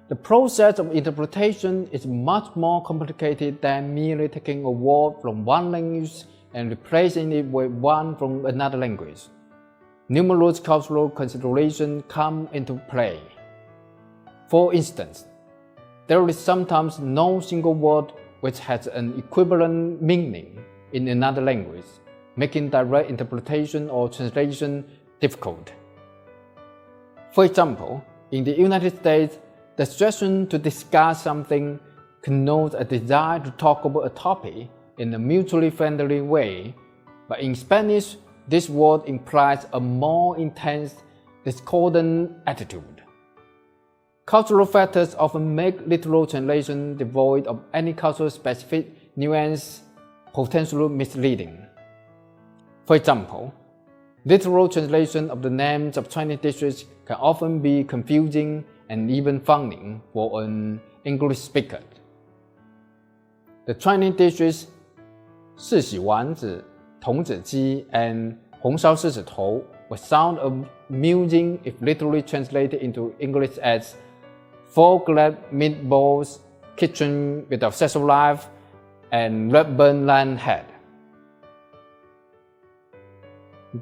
The process of interpretation is much more complicated than merely taking a word from one language and replacing it with one from another language. Numerous cultural considerations come into play. For instance, there is sometimes no single word which has an equivalent meaning in another language, making direct interpretation or translation difficult. For example, in the United States, the suggestion to discuss something connotes a desire to talk about a topic in a mutually friendly way, but in Spanish, this word implies a more intense, discordant attitude. Cultural factors often make literal translation devoid of any cultural-specific nuance, potentially misleading. For example, literal translation of the names of Chinese dishes can often be confusing and even funny for an English speaker. The Chinese dishes 四喜丸子, 童子鸡, and 红烧狮子头 would sound amusing if literally translated into English as four-glad meatballs, kitchen with a sexual life, and red-burn lamb head.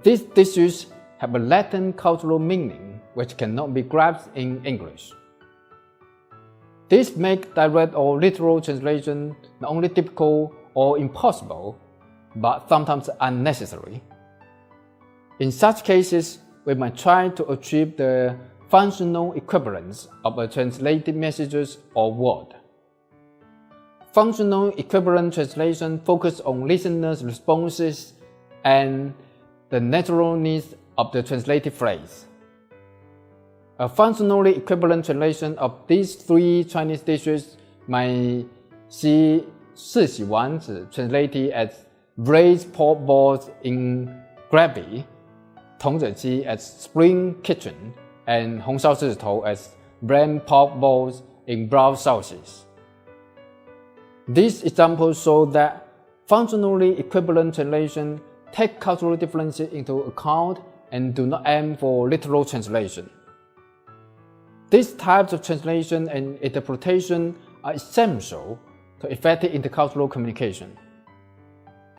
These dishes have a latent cultural meaning which cannot be grasped in English. This makes direct or literal translation not only difficult or impossible, but sometimes unnecessary. In such cases, we might try to achieve the functional equivalence of a translated message or word. Functional equivalent translation focuses on listeners' responses and the natural needs of the translated phrase. A functionally equivalent translation of these three Chinese dishes might see 四喜丸子 translated as braised pork balls in gravy, 童子鸡 as spring kitchen, and 红烧狮子头 as braised pork balls in brown sauces. These examples show that functionally equivalent translation take cultural differences into account and do not aim for literal translation. These types of translation and interpretation are essential to effective intercultural communication.